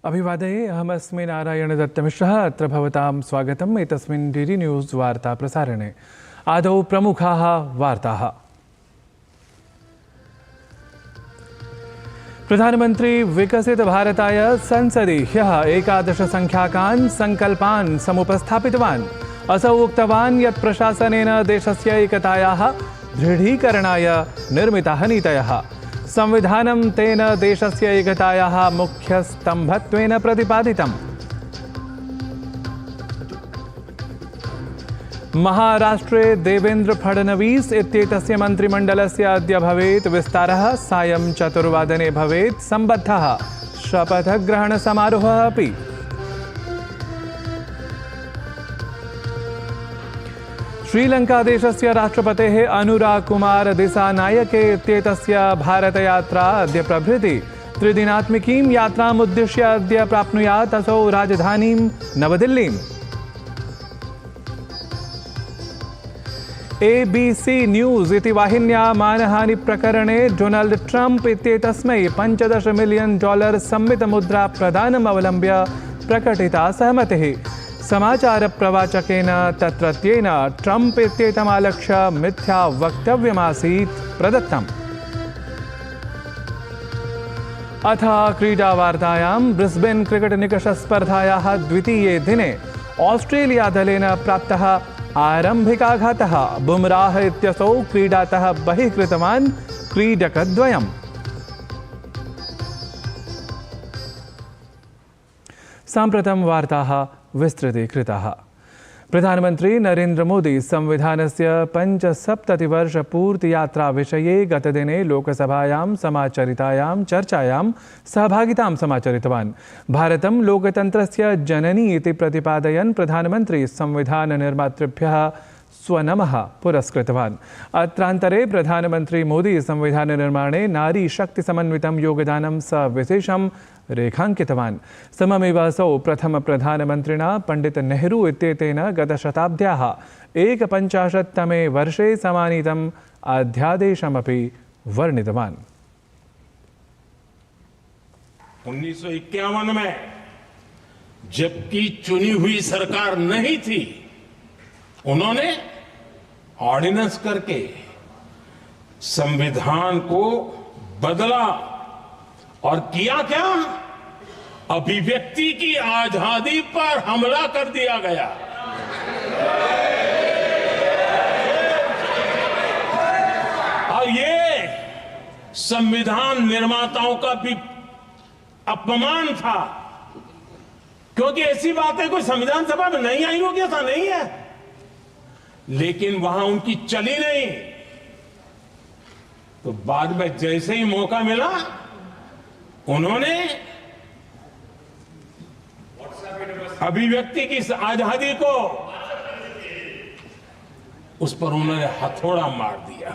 अभिवादये अहमस्मि नारायणदत्तमिश्रः। अत्र भवतां स्वागतम् एतस्मिन् DD न्यूज़ वार्ता प्रसारणे। आदौ प्रमुखाः वार्ताः। प्रधानमन्त्री विकसित भारताय संसदि ह्यः 11 संख्याकान् संकल्पान् समुपस्थापितवान्। असौ उक्तवान् यत् प्रशासनेन देशस्य एकतायाः दृढीकरणाय निर्मिताः नीतयः। संविधानं तेन देशस्य एकतायाः मुख्यस्तम्भत्वेन प्रतिपादितम्। महाराष्ट्रे देवेन्द्र फडणवीस इत्येतस्य मन्त्रिमण्डलस्य अद्य भवेत् विस्तारः। सायं 4 वादने भवेत् सम्बद्धः शपथग्रहणसमारोहः अपि। श्रीलङ्कादेशस्य राष्ट्रपतेः अनुराग कुमार दिसानायके इत्येतस्य भारतयात्रा अद्य प्रभृति। 3 दिनात्मिकीं यात्राम् उद्दिश्य अद्य प्राप्नुयात् असौ राजधानीं नवदिल्लीम्। ABC न्यूज़ इति वाहिन्या मानहानिप्रकरणे डोनाल्ड ट्रम्प इत्येतस्मै $15 मिलियन सम्मितमुद्रा प्रदानम् अवलम्ब्य प्रकटिता सहमतिः। समाचारप्रवाचकेन तत्रत्येन ट्रम्प इत्येतमालक्ष्य मिथ्या वक्तव्यमासीत् प्रदत्तम्। अथ क्रीडावार्तायां ब्रिस्बेन् क्रिकेट् निकषस्पर्धायाः द्वितीये दिने ऑस्ट्रेलिया दलेन प्राप्तः आरम्भिकाघातः। बुमराह इत्यसौ क्रीडातः बहिः कृतवान् क्रीडकद्वयम्। साम्प्रतं वार्ताः विस्तृतीकृताः। प्रधानमन्त्री नरेन्द्र मोदी संविधानस्य 75-वर्षपूर्तियात्राविषये गतदिने लोकसभायां समाचरितायां चर्चायां सहभागितां समाचरितवान्। भारतं लोकतन्त्रस्य जननी इति प्रतिपादयन् प्रधानमन्त्री संविधाननिर्मातृभ्यः स्वनमः पुरस्कृतवान्। अत्रान्तरे प्रधानमन्त्री मोदी संविधाननिर्माणे नारीशक्तिसमन्वितं योगदानं सविशेषं रेखाङ्कितवान्। सममेव असौ प्रथमप्रधानमन्त्रिणा पण्डित नेहरू इत्येतेन गतशताब्द्याः 51तमे वर्षे समानीतम् अध्यादेशमपि वर्णितवान्। 1951 में जबकि चुनी हुई सरकार नहीं थी, उन्होंने ऑर्डिनेंस करके संविधान को बदला और किया क्या? अभिव्यक्ति की आजादी पर हमला कर दिया गया। और ये संविधान निर्माताओं का भी अपमान था, क्योंकि ऐसी बातें कोई संविधान सभा में नहीं आई होगी, ऐसा नहीं है, लेकिन वहां उनकी चली नहीं। तो बाद में जैसे ही मौका मिला, उन्होंने अभिव्यक्ति की आजादी को उस पर उन्होंने हथौड़ा मार दिया।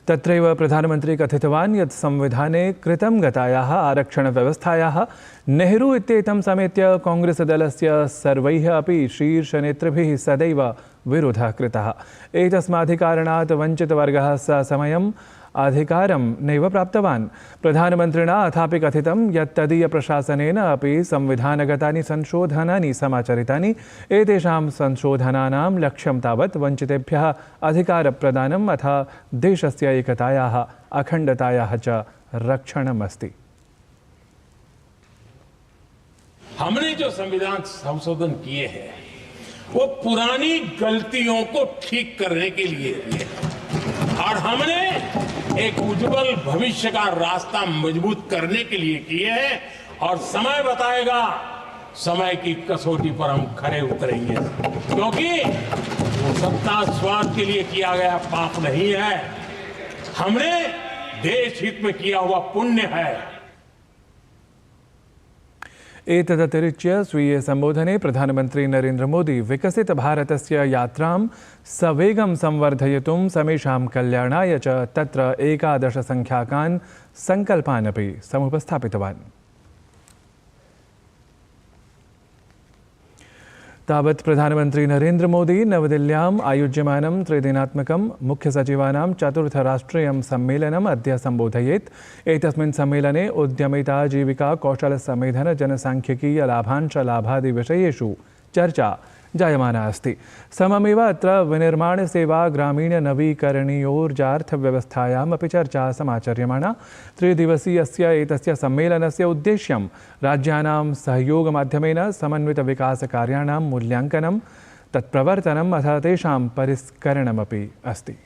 तत्रैव प्रधानमन्त्री कथितवान् यत् संविधाने कृतं गतायाः आरक्षणव्यवस्थायाः नेहरू इत्येतं समेत्य कांग्रेसदलस्य सर्वैः अपि शीर्षनेतृभिः सदैव विरोधः कृतः। एतस्माधिकारणात् वञ्चितवर्गः समयम् अधिकारं नैव प्राप्तवान्। प्रधानमन्त्रिणा अथापि कथितं यत् तदीयप्रशासनेन अपि संविधानगतानि संशोधनानि समाचरितानि। एतेषां संशोधनानां लक्ष्यं तावत् वञ्चितेभ्यः अधिकारप्रदानम् अथ देशस्य एकतायाः अखण्डतायाः च रक्षणम् अस्ति। हमने जो संविधान संशोधन किए हैं वो पुरानी गलतियों को ठीक करने के लिए किए और हमने एक उज्जवल भविष्य का रास्ता मजबूत करने के लिए किए हैं। और समय बताएगा, समय की कसौटी पर हम खरे उतरेंगे, क्योंकि वो सत्ता स्वार्थ के लिए किया गया पाप नहीं है, हमने देश हित में किया हुआ पुण्य है। एतदतिरिच्य स्वीये सम्बोधने प्रधानमन्त्री नरेन्द्र मोदी विकसित भारतस्य यात्रां सवेगं संवर्धयितुं समेषां कल्याणाय च तत्र 11 संख्याकान् संकल्पान् अपि समुपस्थापितवान्। तावत् प्रधानमन्त्री नरेन्द्र मोदी नवदिल्ल्याम् आयोज्यमानं त्रिदिनात्मकं मुख्यसचिवानां चतुर्थराष्ट्रियं सम्मेलनम् अद्य सम्बोधयेत्। एतस्मिन् सम्मेलने उद्यमिता, जीविका, कौशलसंवर्धन, जनसाङ्ख्यिकीय लाभांश लाभादिविषयेषु चर्चा जायमाना अस्ति। सममेव अत्र विनिर्माणसेवा, ग्रामीणनवीकरणीयोर्जार्थव्यवस्थायाम् अपि चर्चा समाचर्यमाणा। त्रिदिवसीयस्य एतस्य सम्मेलनस्य उद्देश्यं राज्यानां सहयोगमाध्यमेन समन्वितविकासकार्याणां मूल्याङ्कनं, तत्प्रवर्तनम् अथ तेषां परिष्करणमपि अस्ति।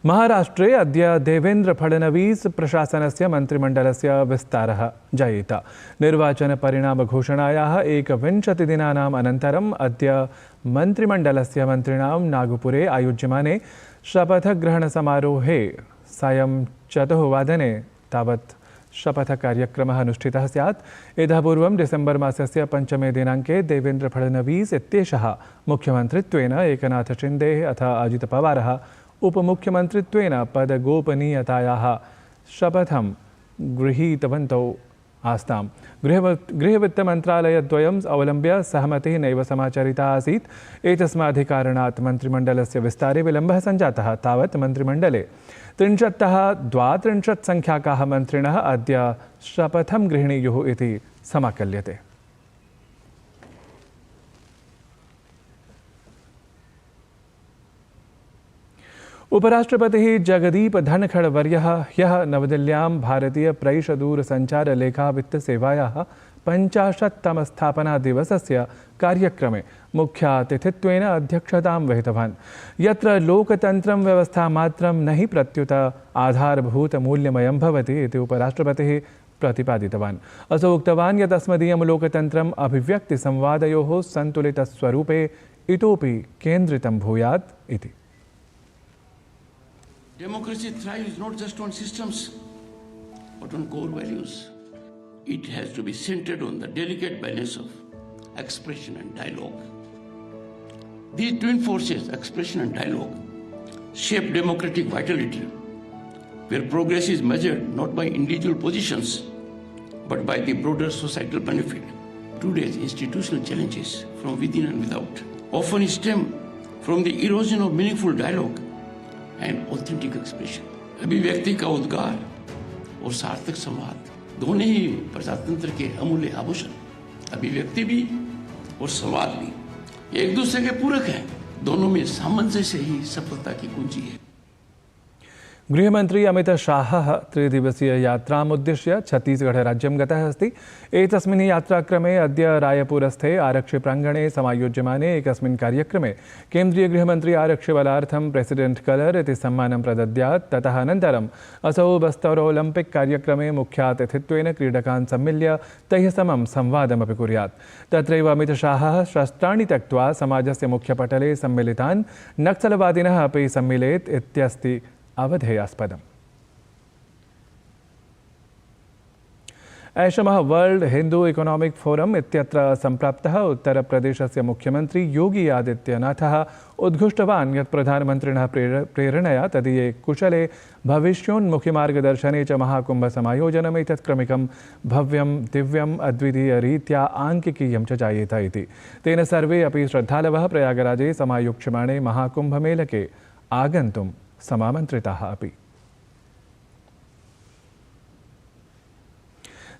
महाराष्ट्रे अद्य देवेन्द्र फडणवीस प्रशासनस्य मन्त्रिमण्डलस्य विस्तारः जायेत। निर्वाचनपरिणामघोषणायाः 21 दिनानाम् अनन्तरम् अद्य मन्त्रिमण्डलस्य मन्त्रिणां नागपुरे आयोज्यमाने शपथग्रहणसमारोहे सायं 4 तावत् शपथकार्यक्रमः अनुष्ठितः स्यात्। इतः पूर्वं डिसेम्बर् मासस्य 5 दिनाङ्के देवेन्द्र फडणवीस इत्येषः मुख्यमन्त्रित्वेन, एकनाथ शिन्देः अथ अजित पवारः उपमुख्यमन्त्रित्वेन पदगोपनीयतायाः शपथं गृहीतवन्तौ आस्ताम्। गृहवित्तमन्त्रालयद्वयम् अवलम्ब्य सहमतिः नैव समाचरिता आसीत्। एतस्माधिकारणात् मन्त्रिमण्डलस्य विस्तारे विलम्बः सञ्जातः। तावत् मन्त्रिमण्डले 30तः 32 संख्याकाः मन्त्रिणः अद्य शपथं गृह्णीयुः इति समाकल्यते। उपराष्ट्रपतिः जगदीप धनखड़-वर्यः ह्यः नवदिल्ल्यां भारतीय प्रैषदूरसञ्चारलेखावित्तसेवायाः 50तमस्थापनादिवसस्य कार्यक्रमे मुख्यातिथित्वेन अध्यक्षतां वहितवान्। यत्र लोकतन्त्रं व्यवस्थामात्रं न हि प्रत्युत आधारभूतमूल्यमयं भवति इति उपराष्ट्रपतिः प्रतिपादितवान्। असौ उक्तवान् यत् अस्मदीयं लोकतन्त्रम् अभिव्यक्तिसंवादयोः सन्तुलितस्वरूपे इतोपि केन्द्रितं भूयात् इति। Democracy thrives not just on systems, but on core values. It has to be centered on the delicate balance of expression and dialogue. These twin forces, expression and dialogue, shape democratic vitality, where progress is measured not by individual positions, but by the broader societal benefit. Today's institutional challenges from within and without often stem from the erosion of meaningful dialogue and authentic expression. अभिव्यक्ति का उद्गार और सार्थक संवाद दोनों ही प्रजातंत्र के अमूल्य आभूषण। अभिव्यक्ति भी और संवाद भी एक दूसरे के पूरक हैं। दोनों में सामंजस्य ही सफलता की कुंजी है। गृहमन्त्री अमित शाहः त्रिदिवसीययात्रामुद्दिश्य छत्तीसगढ़-राज्यं गतः अस्ति। एतस्मिन् यात्राक्रमे अद्य रायपुरस्थे आरक्षिप्राङ्गणे समायोज्यमाने एकस्मिन् कार्यक्रमे केन्द्रीयगृहमन्त्री आरक्षिबलार्थं प्रेसिडेण्ट् कलर् इति सम्मानं प्रदद्यात्। ततः अनन्तरम् असौ बस्तौर ओलम्पिक् कार्यक्रमे मुख्यातिथित्वेन क्रीडकान् सम्मिल्य तैः समं संवादमपि कुर्यात्। तत्रैव अमित शाहः शस्त्राणि त्यक्त्वा समाजस्य मुख्यपटले सम्मिलितान् नक्सलवादिनः अपि सम्मिलेत् इत्यस्ति अवधेयास्पदम्। ऐषमः वर्ल्ड हिंदू इकोनॉमिक फोरम इत्यत्र सम्प्राप्तः उत्तरप्रदेशस्य मुख्यमंत्री योगी आदित्यनाथः उद्घुष्टवान् यत् प्रधानमन्त्रिणः प्रेरणया तदीये कुशले भविष्योन्मुखी मार्गदर्शने च महाकुम्भसमायोजनम् एतत्क्रमिकं भव्यं दिव्यम् अद्वितीयरीत्या आङ्किकीयं च जायेत इति। तेन सर्वे अपि श्रद्धालवः प्रयागराजे समायोक्ष्यमाणे महाकुम्भमेलके आगन्तुं समामन्त्रिताः अपि।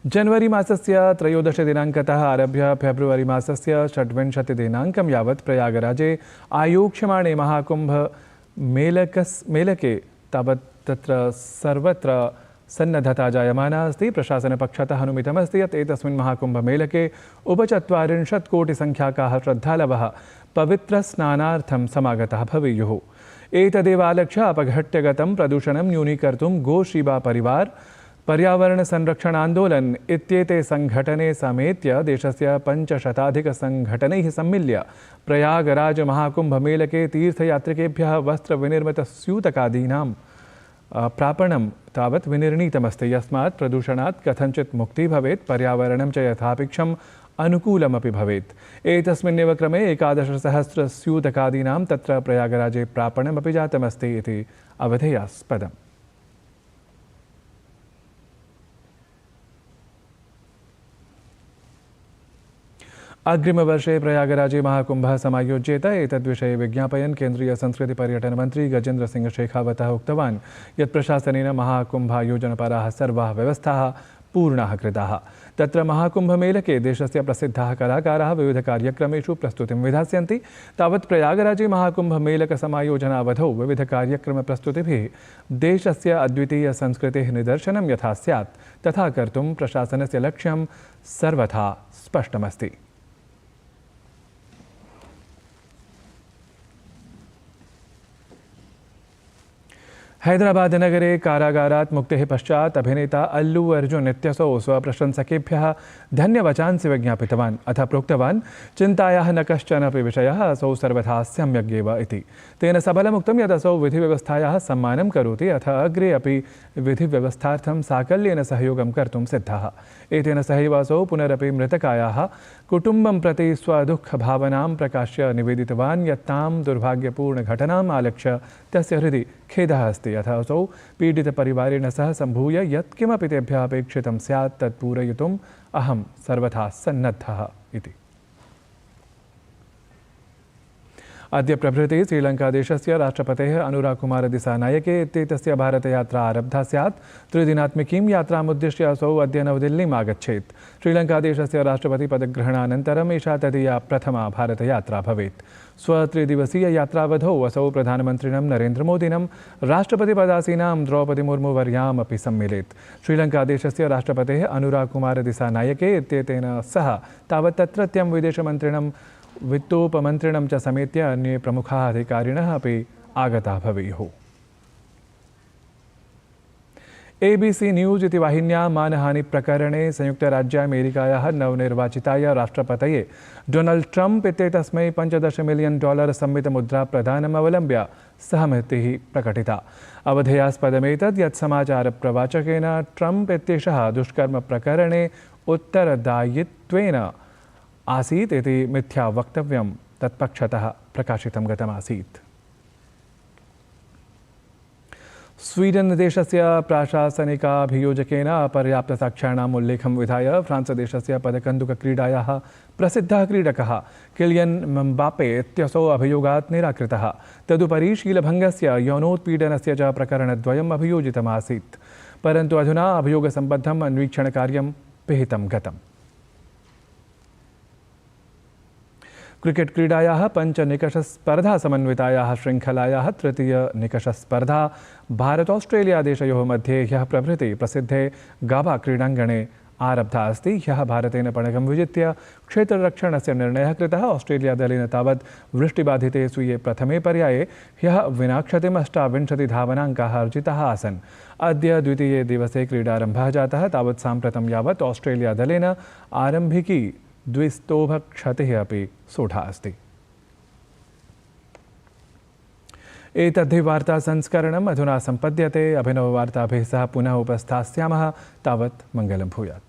जनवरी मासस्य 13 दिनाङ्कतः आरभ्य फेब्रुवरी मासस्य 26 दिनाङ्कं यावत् प्रयागराजे आयोक्ष्यमाणे महाकुम्भ मेलके तावत् तत्र सर्वत्र सन्नद्धता जायमाना अस्ति। प्रशासनपक्षतः अनुमितमस्ति यत् एतस्मिन् महाकुम्भमेलके 40 कोटिसङ्ख्याकाः श्रद्धालवः पवित्रस्नानार्थं समागताः भवेयुः। एतदेवालक्ष्य अपघट्यगतं प्रदूषणं न्यूनीकर्तुं गोशीबा परिवार पर्यावरण संरक्षण आंदोलन इत्येते संघटने समेत्य देशस्य 500 सम्मिल्य प्रयागराज महाकुम्भमेलके तीर्थयात्रिकेभ्यः वस्त्रविनिर्मितस्यूतकादीनां प्रापणं तावत् विनिर्णीतमस्ति। यस्मात् प्रदूषणात् कथञ्चित् मुक्तिः भवेत्, पर्यावरणं च यथापेक्षम् अनुकूलमपि भवेत्। एतस्मिन्नेव क्रमे 11,000 स्यूतकादीनां तत्र प्रयागराजे प्रापणमपि जातमस्ति इति अवधेयास्पदम्। अग्रिमवर्षे प्रयागराजे महाकुम्भः समायोज्येत। एतद्विषये विज्ञापयन् केन्द्रीय संस्कृतिपर्यटनमन्त्री गजेन्द्रसिंह शेखावतः उक्तवान् यत् प्रशासनेन महाकुम्भायोजनपराः सर्वाः व्यवस्थाः पूर्णाः कृताः। तत्र महाकुम्भमेलके देशस्य प्रसिद्धाः कलाकाराः विविधकार्यक्रमेषु प्रस्तुतिं विधास्यन्ति। तावत् प्रयागराजे महाकुम्भमेलकसमायोजनावधौ विविधकार्यक्रमप्रस्तुतिभिः देशस्य अद्वितीयसंस्कृतेः निदर्शनं यथा स्यात् तथा कर्तुं प्रशासनस्य लक्ष्यं सर्वथा स्पष्टमस्ति। हैदराबादनगरे कारागारात् मुक्तेः पश्चात् अभिनेता अल्लू अर्जुन इत्यसौ स्वप्रशंसकेभ्यः धन्यवचांसि विज्ञापितवान्। अथ प्रोक्तवान् चिन्तायाः न कश्चनपि विषयः, असौ सर्वथा सम्यगेव इति। तेन सबलमुक्तं यदसौ विधिव्यवस्थायाः सम्मानं करोति, अथ अग्रे अपि विधिव्यवस्थार्थं साकल्येन सहयोगं कर्तुं सिद्धः। एतेन सहैव असौ पुनरपि मृतकायाः कुटुम्बं प्रति स्वदुःखभावनां प्रकाश्य निवेदितवान् यत् तां दुर्भाग्यपूर्णघटनाम् आलक्ष्य तस्य हृदि खेदः अस्ति। अथ असौ पीडितपरिवारेण सह सम्भूय यत्किमपि तेभ्यः अपेक्षितं स्यात् तत् पूरयितुम् अहं सर्वथा सन्नद्धः इति। अद्य प्रभृति श्रीलङ्कादेशस्य राष्ट्रपतेः अनुराकुमार दिसानायके इत्येतस्य भारतयात्रा आरब्धा स्यात्। त्रिदिनात्मिकीं यात्रामुद्दिश्य असौ अद्य नवदिल्लीम् आगच्छेत्। श्रीलङ्कादेशस्य राष्ट्रपतिपदग्रहणानन्तरम् एषा तदीया प्रथमा भारतयात्रा भवेत्। स्वत्रिदिवसीययात्रावधौ असौ प्रधानमन्त्रिणं नरेन्द्रमोदिनं राष्ट्रपतिपदासीनां द्रौपदी मुर्मुवर्याम् अपि सम्मिलेत्। श्रीलङ्कादेशस्य राष्ट्रपतेः अनुराकुमार दिसानायके इत्येतेन सह तावत् तत्रत्यं विदेशमन्त्रिणं वित्तोपमन्त्रिणं च समेत्य अन्ये प्रमुखाः अधिकारिणः अपि आगताः भवेयुः। ABC न्यूज़ इति वाहिन्यां मानहानिप्रकरणे संयुक्तराज्यामेरिकायाः नवनिर्वाचिताय राष्ट्रपतये डोनाल्ड ट्रम्प इत्येतस्मै $15 मिलियन सम्मितमुद्राप्रदानम् अवलम्ब्य सहमतिः प्रकटिता। अवधेयास्पदमेतत् यत् समाचारप्रवाचकेन ट्रम्प इत्येषः दुष्कर्मप्रकरणे उत्तरदायित्वेन आसीत् इति मिथ्या वक्तव्यं तत्पक्षतः प्रकाशितं गतमासीत्। स्वीडन देशस्य प्राशासनिकाभियोजकेन अपर्याप्तसाक्ष्याणाम् उल्लेखं विधाय फ्रांस देशस्य पदकन्दुकक्रीडायाः प्रसिद्धः क्रीडकः किलियन म्बाप्पे इत्यसौ अभियोगात् निराकृतः। तदुपरि शीलभङ्गस्य यौनोत्पीडनस्य च प्रकरणद्वयम् अभियोजितमासीत्, परन्तु अधुना अभियोगसम्बद्धम् अन्वीक्षणकार्यं पिहितं गतम्। क्रिकेट क्रीडायाः पञ्चनिकषस्पर्धा समन्वितायाः शृङ्खलायाः तृतीयनिकषस्पर्धा भारत ऑस्ट्रेलिया देशयोः मध्ये ह्यः प्रभृति प्रसिद्धे गाबा क्रीडाङ्गणे आरब्धा अस्ति। ह्यः भारतेन पणकं विजित्य क्षेत्ररक्षणस्य निर्णयः कृतः। ऑस्ट्रेलिया दलेन तावत् वृष्टिबाधिते स्वीये प्रथमे पर्याये ह्यः विनाक्षतिम् 28 धावनाङ्काः अर्जिताः आसन्। अद्य द्वितीये दिवसे क्रीडारम्भः जातः। तावत् साम्प्रतं यावत् ऑस्ट्रेलिया दलेन आरम्भिकी द्विस्तोभक्षतिः अपि सोढा अस्ति। एतद्धि वार्तासंस्करणम् अधुना सम्पद्यते। अभिनववार्ताभिः सह पुनः उपस्थास्यामः। तावत् मङ्गलं भूयात्।